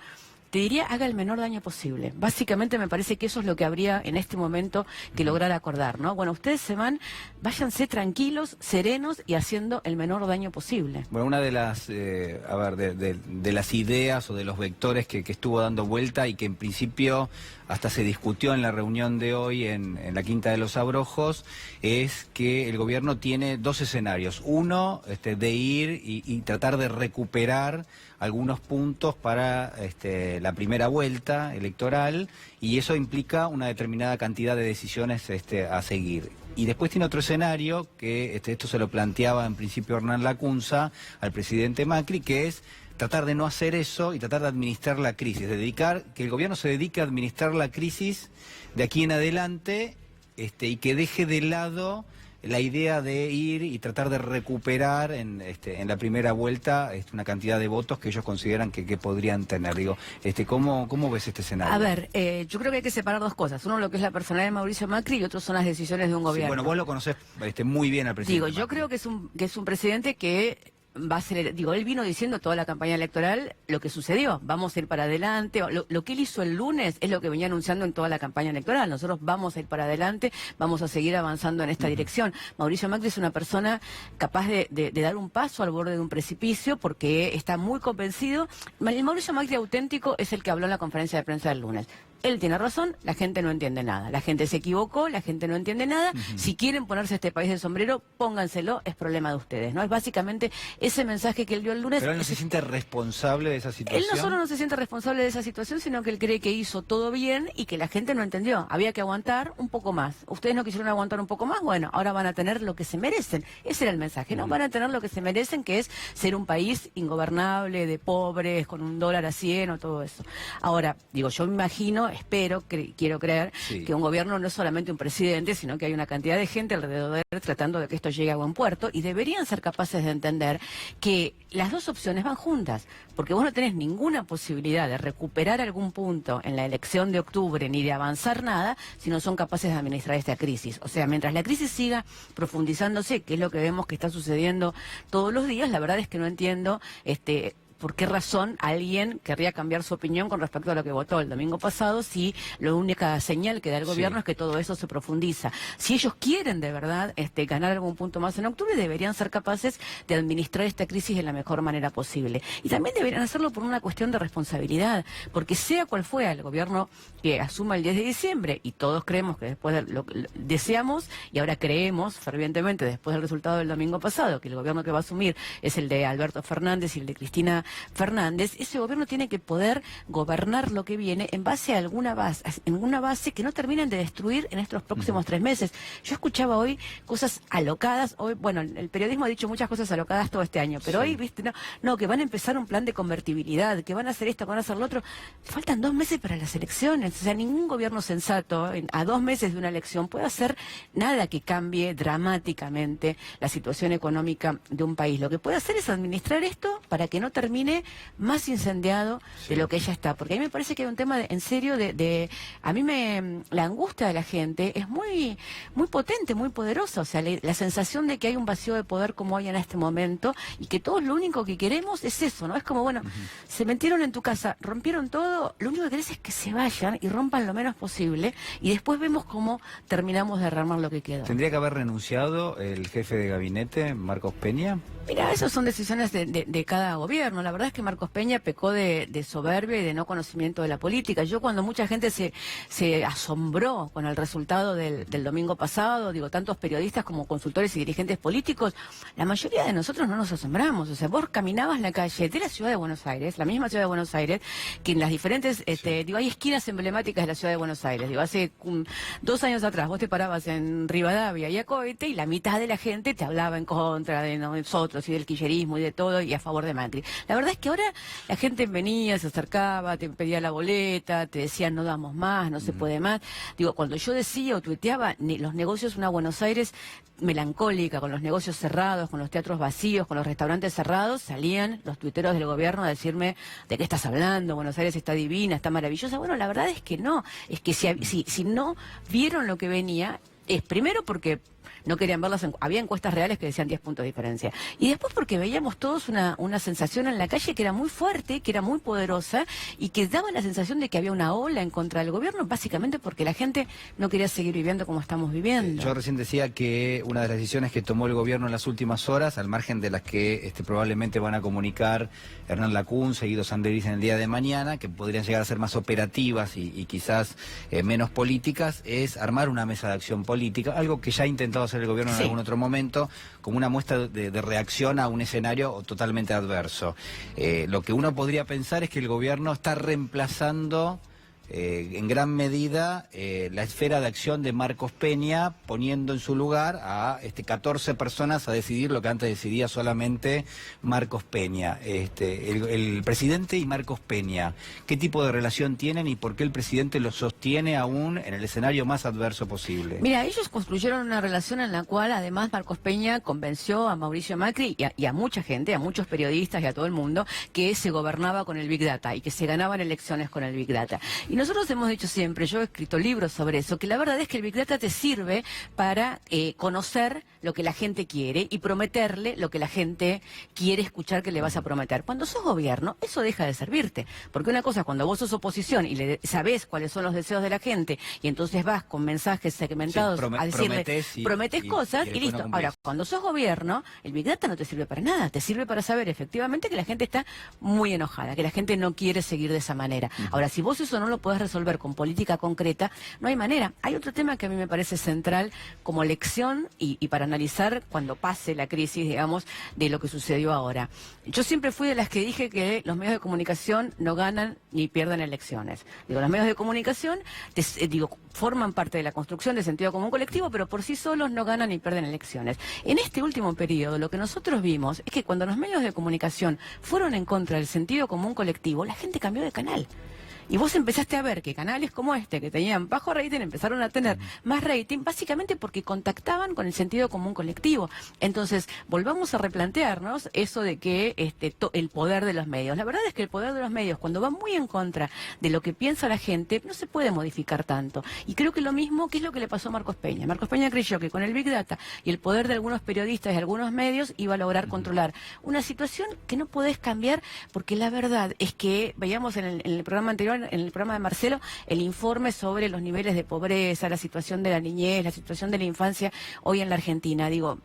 S19: te diría, haga el menor daño posible. Básicamente me parece que eso es lo que habría en este momento que lograr acordar, ¿no? Bueno, ustedes se van, váyanse tranquilos, serenos y haciendo el menor daño posible.
S1: Bueno, una de las, de las ideas o de los vectores que estuvo dando vuelta y que en principio hasta se discutió en la reunión de hoy en la Quinta de los Abrojos, es que el gobierno tiene dos escenarios. Uno, de ir y tratar de recuperar algunos puntos para la primera vuelta electoral, y eso implica una determinada cantidad de decisiones a seguir. Y después tiene otro escenario, que esto se lo planteaba en principio Hernán Lacunza al presidente Macri, que es tratar de no hacer eso y tratar de administrar la crisis, que el gobierno se dedique a administrar la crisis de aquí en adelante, y que deje de lado la idea de ir y tratar de recuperar en la primera vuelta una cantidad de votos que ellos consideran que podrían tener. Digo, ¿cómo ves este escenario?
S19: A ver, yo creo que hay que separar dos cosas. Uno, lo que es la personalidad de Mauricio Macri, y otro son las decisiones de un gobierno.
S1: Sí, bueno, vos lo conocés muy bien al presidente.
S19: Digo, yo creo que es un presidente que va a ser, él vino diciendo toda la campaña electoral lo que sucedió, vamos a ir para adelante, lo que él hizo el lunes es lo que venía anunciando en toda la campaña electoral, nosotros vamos a ir para adelante, vamos a seguir avanzando en esta dirección. Mauricio Macri es una persona capaz de dar un paso al borde de un precipicio, porque está muy convencido. El Mauricio Macri auténtico es el que habló en la conferencia de prensa del lunes. Él tiene razón, la gente no entiende nada, la gente se equivocó, la gente no entiende nada. Si quieren ponerse este país de sombrero, pónganselo, es problema de ustedes, ¿no? Es básicamente ese mensaje que él dio el lunes.
S1: Pero él no se siente responsable de esa situación.
S19: Él no solo no se siente responsable de esa situación, sino que él cree que hizo todo bien y que la gente no entendió. Había que aguantar un poco más. Ustedes no quisieron aguantar un poco más, bueno, ahora van a tener lo que se merecen. Ese era el mensaje, ¿no? Van a tener lo que se merecen, que es ser un país ingobernable, de pobres, con un dólar a 100 o todo eso. Ahora, digo, yo me imagino, espero, quiero creer, que un gobierno no es solamente un presidente, sino que hay una cantidad de gente alrededor de él tratando de que esto llegue a buen puerto, y deberían ser capaces de entender que las dos opciones van juntas, porque vos no tenés ninguna posibilidad de recuperar algún punto en la elección de octubre, ni de avanzar nada, si no son capaces de administrar esta crisis. O sea, mientras la crisis siga profundizándose, que es lo que vemos que está sucediendo todos los días, la verdad es que no entiendo ¿por qué razón alguien querría cambiar su opinión con respecto a lo que votó el domingo pasado, si la única señal que da el gobierno es que todo eso se profundiza? Si ellos quieren de verdad ganar algún punto más en octubre, deberían ser capaces de administrar esta crisis de la mejor manera posible. Y también deberían hacerlo por una cuestión de responsabilidad, porque sea cual fuera el gobierno que asuma el 10 de diciembre, y todos creemos que después de lo deseamos, y ahora creemos fervientemente después del resultado del domingo pasado, que el gobierno que va a asumir es el de Alberto Fernández y el de Cristina Fernández, ese gobierno tiene que poder gobernar lo que viene en base a alguna base que no terminen de destruir en estos próximos 3 meses. Yo escuchaba hoy cosas alocadas, hoy, bueno, el periodismo ha dicho muchas cosas alocadas todo este año, pero hoy, viste, no, que van a empezar un plan de convertibilidad, que van a hacer esto, que van a hacer lo otro. Faltan 2 meses para las elecciones, o sea, ningún gobierno sensato a 2 meses de una elección puede hacer nada que cambie dramáticamente la situación económica de un país. Lo que puede hacer es administrar esto para que no termine más incendiado de lo que ya está, porque a mí me parece que hay un tema en serio a mí la angustia de la gente es muy potente, muy poderosa, o sea, la sensación de que hay un vacío de poder como hay en este momento y que todos lo único que queremos es eso, ¿no? Es como, bueno, se metieron en tu casa, rompieron todo, lo único que querés es que se vayan y rompan lo menos posible y después vemos cómo terminamos de armar lo que queda.
S1: ¿Tendría que haber renunciado el jefe de gabinete, Marcos Peña?
S19: Mira, esas son decisiones de cada gobierno. La verdad es que Marcos Peña pecó de soberbia y de no conocimiento de la política. Yo cuando mucha gente se asombró con el resultado del domingo pasado, digo, tantos periodistas como consultores y dirigentes políticos, la mayoría de nosotros no nos asombramos. O sea, vos caminabas en la calle de la ciudad de Buenos Aires, la misma ciudad de Buenos Aires, que en las diferentes, digo, hay esquinas emblemáticas de la ciudad de Buenos Aires. Digo, hace 2 años atrás vos te parabas en Rivadavia y Acoite y la mitad de la gente te hablaba en contra de nosotros y del kirchnerismo y de todo y a favor de Macri. La verdad es que ahora la gente venía, se acercaba, te pedía la boleta, te decían no damos más, no se puede más. Digo, cuando yo decía o tuiteaba los negocios, una Buenos Aires melancólica, con los negocios cerrados, con los teatros vacíos, con los restaurantes cerrados, salían los tuiteros del gobierno a decirme ¿de qué estás hablando? Buenos Aires está divina, está maravillosa. Bueno, la verdad es que no, es que si no vieron lo que venía, es primero porque no querían verlas, había encuestas reales que decían 10 puntos de diferencia. Y después porque veíamos todos una sensación en la calle que era muy fuerte, que era muy poderosa y que daba la sensación de que había una ola en contra del gobierno, básicamente porque la gente no quería seguir viviendo como estamos viviendo.
S1: Yo recién decía que una de las decisiones que tomó el gobierno en las últimas horas, al margen de las que probablemente van a comunicar Hernán Lacunza y Guido Sanderiz en el día de mañana, que podrían llegar a ser más operativas y quizás menos políticas, es armar una mesa de acción política, algo que ya ha intentado hacer el gobierno en algún otro momento, como una muestra de reacción a un escenario totalmente adverso. Lo que uno podría pensar es que el gobierno está reemplazando en gran medida la esfera de acción de Marcos Peña, poniendo en su lugar a 14 personas a decidir lo que antes decidía solamente Marcos Peña. El presidente y Marcos Peña, ¿qué tipo de relación tienen y por qué el presidente lo sostiene aún en el escenario más adverso posible?
S19: Mira, ellos construyeron una relación en la cual además Marcos Peña convenció a Mauricio Macri y a mucha gente, a muchos periodistas y a todo el mundo, que se gobernaba con el Big Data y que se ganaban elecciones con el Big Data. Y nosotros hemos dicho siempre, yo he escrito libros sobre eso, que la verdad es que el Big Data te sirve para conocer lo que la gente quiere y prometerle lo que la gente quiere escuchar que le vas a prometer. Cuando sos gobierno, eso deja de servirte. Porque una cosa es cuando vos sos oposición y sabés cuáles son los deseos de la gente y entonces vas con mensajes segmentados a decirle, prometes cosas y listo. Ahora, cuando sos gobierno, el Big Data no te sirve para nada. Te sirve para saber efectivamente que la gente está muy enojada, que la gente no quiere seguir de esa manera. Ahora, si vos eso no lo podés resolver con política concreta, no hay manera. Hay otro tema que a mí me parece central como lección y para analizar cuando pase la crisis, digamos, de lo que sucedió ahora. Yo siempre fui de las que dije que los medios de comunicación no ganan ni pierden elecciones. Digo, los medios de comunicación, forman parte de la construcción de sentido común colectivo, pero por sí solos no ganan ni pierden elecciones. En este último periodo, lo que nosotros vimos es que cuando los medios de comunicación fueron en contra del sentido común colectivo, la gente cambió de canal. Y vos empezaste a ver que canales como este, que tenían bajo rating, empezaron a tener más rating, básicamente porque contactaban con el sentido común colectivo. Entonces, volvamos a replantearnos eso de que el poder de los medios. La verdad es que el poder de los medios, cuando va muy en contra de lo que piensa la gente, no se puede modificar tanto. Y creo que lo mismo, ¿qué es lo que le pasó a Marcos Peña? Marcos Peña creyó que con el Big Data y el poder de algunos periodistas y algunos medios iba a lograr controlar una situación que no podés cambiar, porque la verdad es que, veíamos en el programa anterior, en el programa de Marcelo el informe sobre los niveles de pobreza, la situación de la niñez, la situación de la infancia hoy en la Argentina. Digo,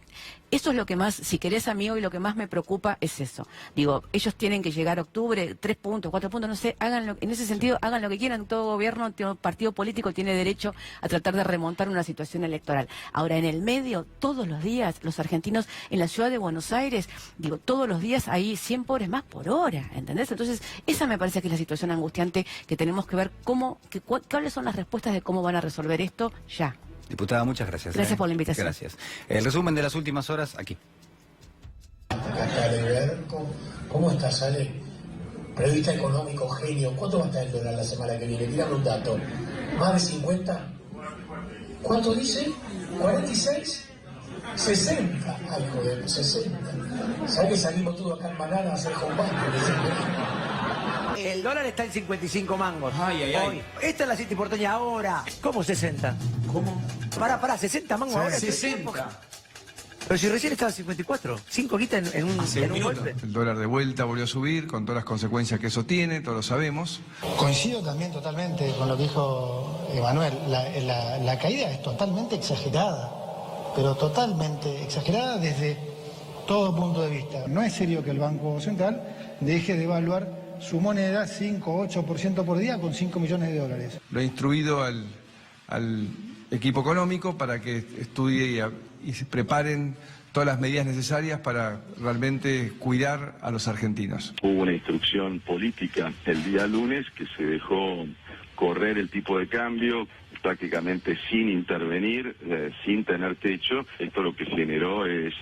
S19: eso es lo que más, si querés a mí hoy, lo que más me preocupa es eso. Digo, ellos tienen que llegar a octubre, 3 puntos, 4 puntos, no sé, en ese sentido, hagan lo que quieran. Todo gobierno, todo partido político tiene derecho a tratar de remontar una situación electoral. Ahora, en el medio, todos los días, los argentinos en la ciudad de Buenos Aires, digo, todos los días hay 100 pobres más por hora, ¿entendés? Entonces, esa me parece que es la situación angustiante que tenemos que ver cuáles son las respuestas de cómo van a resolver esto ya.
S1: Diputada, muchas gracias.
S19: Gracias por la invitación.
S1: Gracias. El resumen de las últimas horas, aquí.
S20: Acá de ver cómo está, sale. Periodista económico, genio. ¿Cuánto va a estar el dólar la semana que viene? Tírame un dato. ¿Más de 50? ¿Cuánto dice? ¿46? 60. Ay, joder, 60. ¿Sabes que salimos todos acá en manada a hacer combate?
S21: El dólar está en 55 mangos.
S20: Ay, ay, ay.
S21: Hoy. Esta es la City porteña ahora. ¿Cómo 60?
S20: ¿Cómo?
S21: Pará, 60 mangos ahora.
S20: 60.
S21: Pero si recién estaba en 54. 5 quitas en un golpe.
S22: El dólar de vuelta volvió a subir con todas las consecuencias que eso tiene, todos lo sabemos.
S23: Coincido también totalmente con lo que dijo Emanuel. La caída es totalmente exagerada, pero totalmente exagerada desde todo punto de vista. No es serio que el Banco Central deje de evaluar su moneda 5-8% por día con 5 millones de dólares.
S22: Lo he instruido al equipo económico para que estudie y se preparen todas las medidas necesarias para realmente cuidar a los argentinos.
S24: Hubo una instrucción política el día lunes que se dejó correr el tipo de cambio prácticamente sin intervenir, sin tener techo. Esto lo que generó es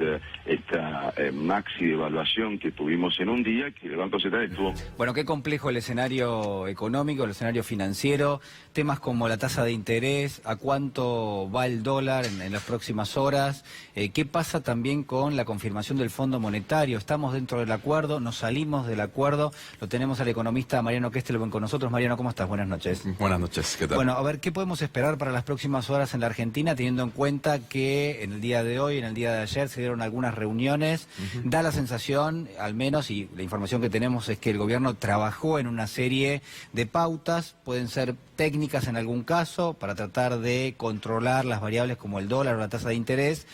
S24: esta maxi devaluación que tuvimos en un día, que el Banco Central estuvo...
S1: Bueno, qué complejo el escenario económico, el escenario financiero, temas como la tasa de interés, a cuánto va el dólar en las próximas horas, qué pasa también con la confirmación del Fondo Monetario. Estamos dentro del acuerdo, nos salimos del acuerdo, lo tenemos al economista Mariano Kestelbuen con nosotros. Mariano, ¿cómo estás? Buenas noches.
S25: Buenas noches, ¿qué tal?
S1: Bueno, a ver, ¿qué podemos esperar para las próximas horas en la Argentina, teniendo en cuenta que en el día de hoy, en el día de ayer, se dieron algunas reuniones? Da la sensación, al menos, y la información que tenemos es que el gobierno trabajó en una serie de pautas, pueden ser técnicas en algún caso, para tratar de controlar las variables como el dólar o la tasa de interés,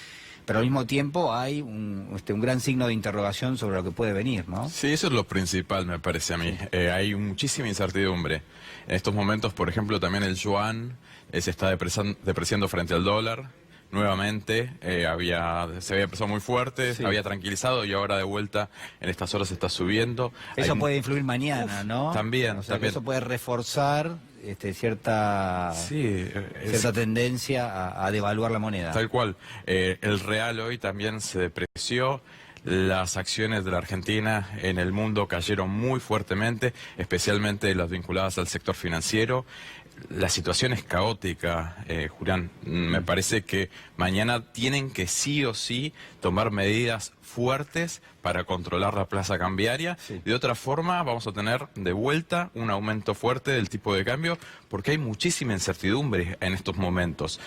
S1: pero al mismo tiempo hay un gran signo de interrogación sobre lo que puede venir, ¿no?
S25: Sí, eso es lo principal, me parece a mí. Hay muchísima incertidumbre. En estos momentos, por ejemplo, también el yuan se está depreciando frente al dólar. Nuevamente, se había empezado muy fuerte, se había tranquilizado y ahora de vuelta en estas horas está subiendo.
S1: Eso puede influir mañana, ¿no?
S25: También,
S1: o sea,
S25: también.
S1: Eso puede reforzar cierta tendencia a devaluar la moneda.
S25: Tal cual. El real hoy también se depreció. Las acciones de la Argentina en el mundo cayeron muy fuertemente, especialmente las vinculadas al sector financiero. La situación es caótica, Julián. Me parece que mañana tienen que sí o sí tomar medidas fuertes para controlar la plaza cambiaria. De otra forma vamos a tener de vuelta un aumento fuerte del tipo de cambio porque hay muchísima incertidumbre en estos momentos.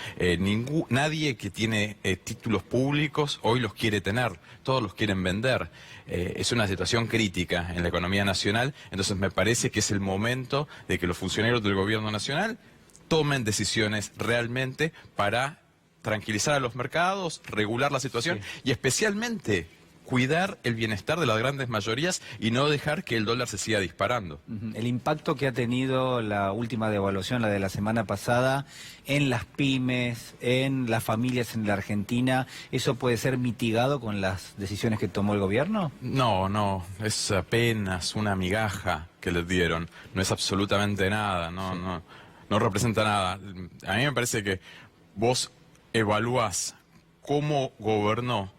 S25: Nadie que tiene títulos públicos hoy los quiere tener, todos los quieren vender. Es una situación crítica en la economía nacional, entonces me parece que es el momento de que los funcionarios del gobierno nacional tomen decisiones realmente para tranquilizar a los mercados, regular la situación y especialmente cuidar el bienestar de las grandes mayorías y no dejar que el dólar se siga disparando.
S1: El impacto que ha tenido la última devaluación, la de la semana pasada, en las pymes, en las familias en la Argentina, ¿eso puede ser mitigado con las decisiones que tomó el gobierno?
S25: No, es apenas una migaja que les dieron, no es absolutamente nada, no representa nada. A mí me parece que vos evaluás cómo gobernaron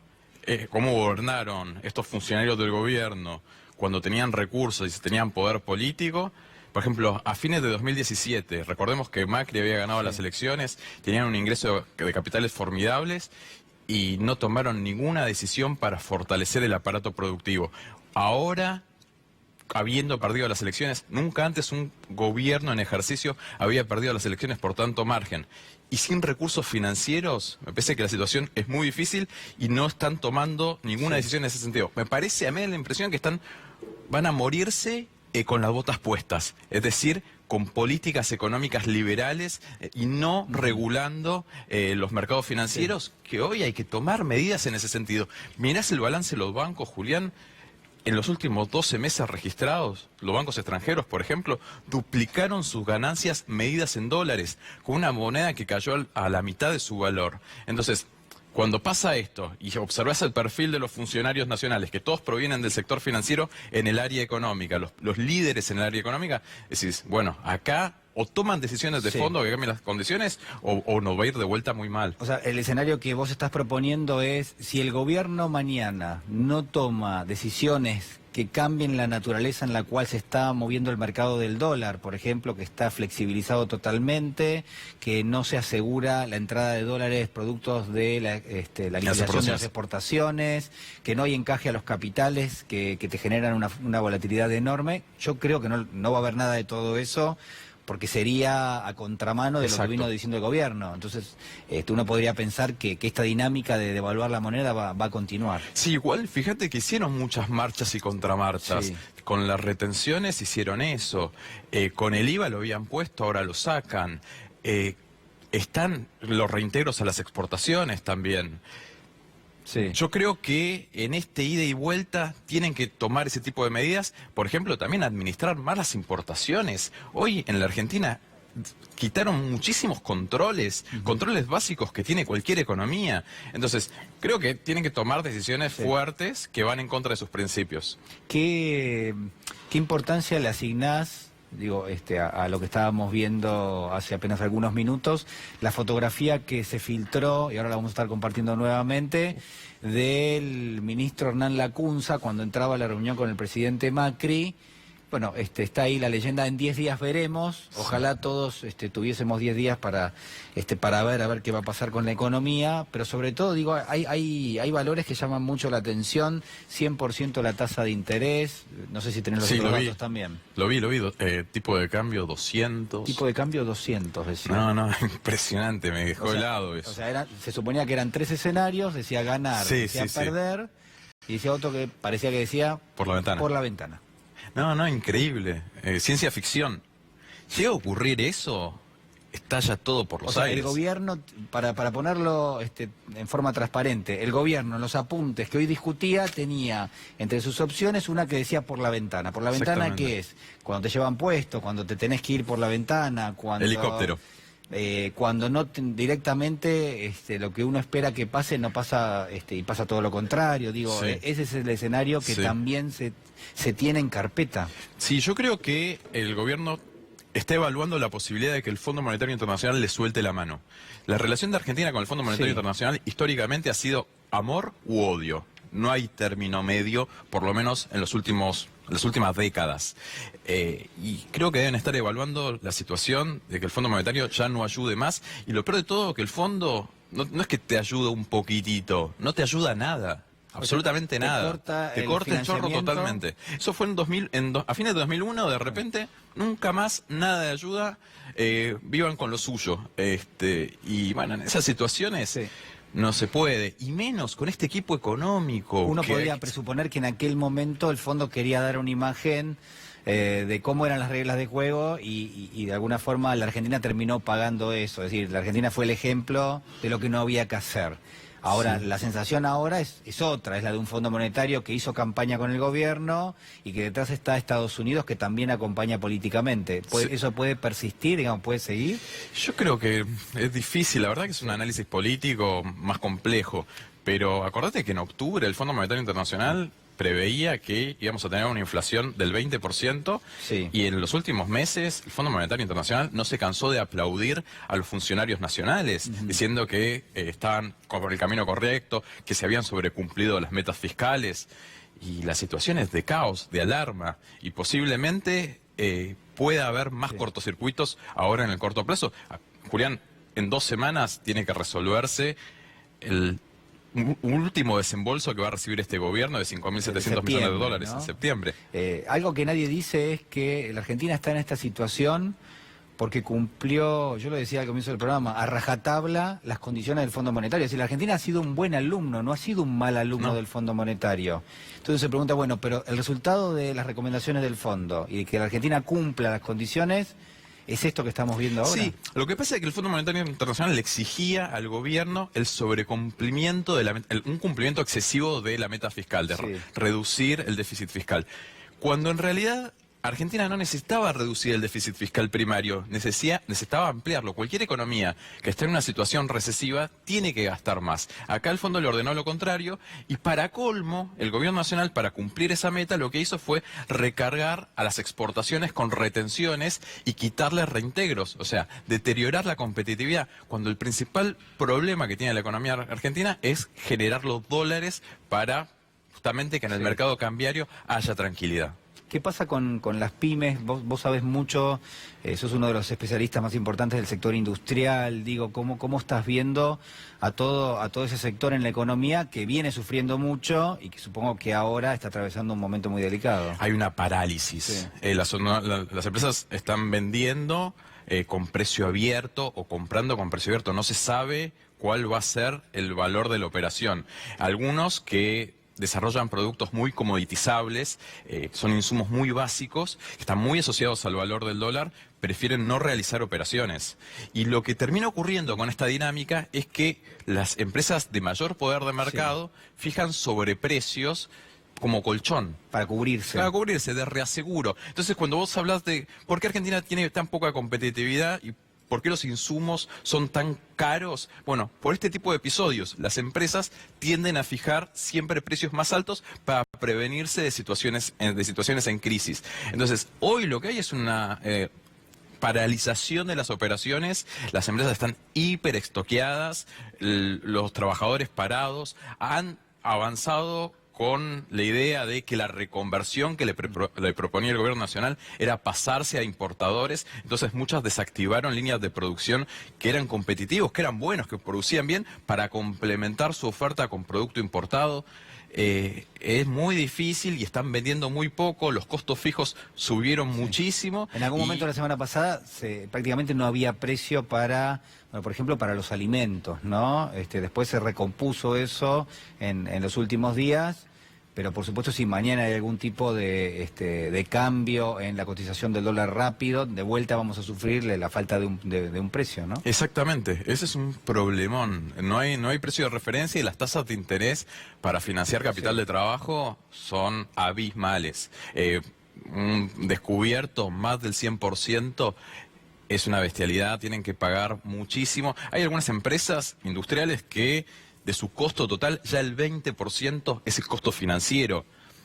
S25: estos funcionarios del gobierno cuando tenían recursos y tenían poder político. Por ejemplo, a fines de 2017, recordemos que Macri había ganado las elecciones, tenían un ingreso de capitales formidables y no tomaron ninguna decisión para fortalecer el aparato productivo. Ahora, habiendo perdido las elecciones, nunca antes un gobierno en ejercicio había perdido las elecciones por tanto margen. Y sin recursos financieros, me parece que la situación es muy difícil y no están tomando ninguna decisión en ese sentido. Me parece a mí la impresión que van a morirse con las botas puestas, es decir, con políticas económicas liberales y no regulando los mercados financieros, que hoy hay que tomar medidas en ese sentido. Mirás el balance de los bancos, Julián. En los últimos 12 meses registrados, los bancos extranjeros, por ejemplo, duplicaron sus ganancias medidas en dólares, con una moneda que cayó a la mitad de su valor. Entonces, cuando pasa esto y observas el perfil de los funcionarios nacionales, que todos provienen del sector financiero en el área económica, los líderes en el área económica, decís, bueno, acá o toman decisiones de fondo que cambien las condiciones o nos va a ir de vuelta muy mal.
S1: O sea, el escenario que vos estás proponiendo es, si el gobierno mañana no toma decisiones que cambien la naturaleza en la cual se está moviendo el mercado del dólar, por ejemplo, que está flexibilizado totalmente, que no se asegura la entrada de dólares productos de la liquidación de las exportaciones, que no hay encaje a los capitales que te generan una volatilidad enorme, yo creo que no va a haber nada de todo eso, porque sería a contramano de lo que vino diciendo el gobierno. Entonces, uno podría pensar que esta dinámica de devaluar la moneda va a continuar.
S25: Sí, igual, fíjate que hicieron muchas marchas y contramarchas. Sí. Con las retenciones hicieron eso. Con el IVA lo habían puesto, ahora lo sacan. Están los reintegros a las exportaciones también. Sí. Yo creo que en este ida y vuelta tienen que tomar ese tipo de medidas, por ejemplo, también administrar más las importaciones. Hoy en la Argentina quitaron muchísimos controles, controles básicos que tiene cualquier economía. Entonces, creo que tienen que tomar decisiones fuertes que van en contra de sus principios.
S1: ¿Qué importancia le asignás, digo, a lo que estábamos viendo hace apenas algunos minutos, la fotografía que se filtró, y ahora la vamos a estar compartiendo nuevamente, del ministro Hernán Lacunza cuando entraba a la reunión con el presidente Macri? Bueno, está ahí la leyenda, en 10 días veremos, ojalá todos tuviésemos 10 días para ver qué va a pasar con la economía, pero sobre todo, digo, hay valores que llaman mucho la atención, 100% la tasa de interés, no sé si tenés los otros datos también.
S25: Lo vi, tipo de cambio 200.
S1: Tipo de cambio 200, decía.
S25: No, impresionante, me dejó helado eso.
S1: O sea, se suponía que eran 3 escenarios, decía ganar, decía perder, y decía otro que parecía que decía...
S25: Por la ventana.
S1: Por la ventana.
S25: No, increíble. Ciencia ficción. ¿Llega a ocurrir eso? Estalla todo por los aires.
S1: El gobierno, para ponerlo en forma transparente, el gobierno en los apuntes que hoy discutía tenía entre sus opciones una que decía por la ventana. ¿Por la ventana qué es? Cuando te llevan puesto, cuando te tenés que ir por la ventana, cuando...
S25: Helicóptero.
S1: Cuando no directamente lo que uno espera que pase no pasa y pasa todo lo contrario. Digo, ese es el escenario que también se tiene en carpeta.
S25: Sí, yo creo que el gobierno está evaluando la posibilidad de que el Fondo Monetario Internacional le suelte la mano. La relación de Argentina con el Fondo Monetario Internacional históricamente ha sido amor u odio. No hay término medio, por lo menos en las últimas décadas. Y creo que deben estar evaluando la situación de que el Fondo Monetario ya no ayude más. Y lo peor de todo, que el fondo no es que te ayude un poquitito, no te ayuda nada. Absolutamente nada. Te corta el chorro totalmente. Eso fue a fines de 2001, de repente, nunca más nada de ayuda. Vivan con lo suyo. Y bueno, en esas situaciones... No se puede, y menos con este equipo económico.
S1: Uno podría presuponer que en aquel momento el fondo quería dar una imagen de cómo eran las reglas de juego y de alguna forma la Argentina terminó pagando eso. Es decir, la Argentina fue el ejemplo de lo que no había que hacer. Ahora, la sensación ahora es otra, es la de un Fondo Monetario que hizo campaña con el gobierno y que detrás está Estados Unidos, que también acompaña políticamente. ¿Eso puede persistir, digamos, puede seguir?
S25: Yo creo que es difícil, la verdad que es un análisis político más complejo, pero acordate que en octubre el Fondo Monetario Internacional preveía que íbamos a tener una inflación del 20% y en los últimos meses el Fondo Monetario Internacional no se cansó de aplaudir a los funcionarios nacionales, diciendo que estaban por el camino correcto, que se habían sobrecumplido las metas fiscales. Y la situación es de caos, de alarma, y posiblemente pueda haber más cortocircuitos ahora en el corto plazo. Julián, en 2 semanas tiene que resolverse el último desembolso que va a recibir este gobierno de 5.700 millones de dólares en septiembre.
S1: Algo que nadie dice es que la Argentina está en esta situación porque cumplió, yo lo decía al comienzo del programa, a rajatabla las condiciones del Fondo Monetario. Es decir, la Argentina ha sido un buen alumno, no ha sido un mal alumno del Fondo Monetario. Entonces se pregunta, bueno, pero el resultado de las recomendaciones del Fondo y de que la Argentina cumpla las condiciones ¿Es esto que estamos viendo ahora?
S25: Sí, lo que pasa es que el Fondo Monetario Internacional le exigía al gobierno el sobrecumplimiento, un cumplimiento excesivo de la meta fiscal, de reducir el déficit fiscal. Cuando en realidad Argentina no necesitaba reducir el déficit fiscal primario, necesitaba ampliarlo. Cualquier economía que esté en una situación recesiva tiene que gastar más. Acá el fondo le ordenó lo contrario y para colmo, el gobierno nacional para cumplir esa meta lo que hizo fue recargar a las exportaciones con retenciones y quitarles reintegros, o sea, deteriorar la competitividad, cuando el principal problema que tiene la economía argentina es generar los dólares para justamente que en el mercado cambiario haya tranquilidad.
S1: ¿Qué pasa con las pymes? Vos sabés mucho, sos uno de los especialistas más importantes del sector industrial. Digo, ¿cómo estás viendo a todo ese sector en la economía que viene sufriendo mucho y que supongo que ahora está atravesando un momento muy delicado?
S25: Hay una parálisis. Sí. Las empresas están vendiendo con precio abierto o comprando con precio abierto. No se sabe cuál va a ser el valor de la operación. Algunos que desarrollan productos muy comoditizables, son insumos muy básicos, están muy asociados al valor del dólar, prefieren no realizar operaciones. Y lo que termina ocurriendo con esta dinámica es que las empresas de mayor poder de mercado fijan sobreprecios como colchón.
S1: Para cubrirse.
S25: Para cubrirse, de reaseguro. Entonces, cuando vos hablas de por qué Argentina tiene tan poca competitividad y ¿por qué los insumos son tan caros? Bueno, por este tipo de episodios, las empresas tienden a fijar siempre precios más altos para prevenirse de situaciones en crisis. Entonces, hoy lo que hay es una paralización de las operaciones, las empresas están hiperextoqueadas, los trabajadores parados, han avanzado con la idea de que la reconversión que le proponía el gobierno nacional era pasarse a importadores, entonces muchas desactivaron líneas de producción que eran competitivos, que eran buenos, que producían bien, para complementar su oferta con producto importado. Es muy difícil y están vendiendo muy poco, los costos fijos subieron muchísimo.
S1: En algún momento la semana pasada prácticamente no había precio para, bueno, por ejemplo, para los alimentos, ¿no? Después se recompuso eso en los últimos días, pero por supuesto si mañana hay algún tipo de cambio en la cotización del dólar rápido, de vuelta vamos a sufrir la falta de un precio, ¿no?
S25: Exactamente, ese es un problemón. No hay precio de referencia y las tasas de interés para financiar capital de trabajo son abismales. Un descubierto más del 100%. Es una bestialidad, tienen que pagar muchísimo. Hay algunas empresas industriales que de su costo total ya el 20% es el costo financiero.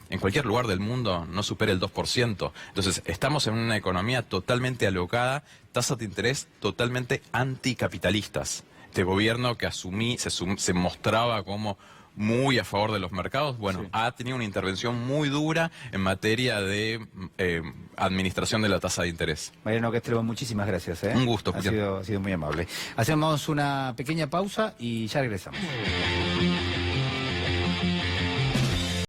S25: En cualquier lugar del mundo no supera el 2%. Entonces estamos en una economía totalmente alocada, tasas de interés totalmente anticapitalistas. Este gobierno que se mostraba como muy a favor de los mercados, bueno, ha tenido una intervención muy dura en materia de administración de la tasa de interés.
S1: Mariano Castro, muchísimas gracias.
S25: Un gusto.
S1: Ha sido muy amable. Hacemos una pequeña pausa y ya regresamos.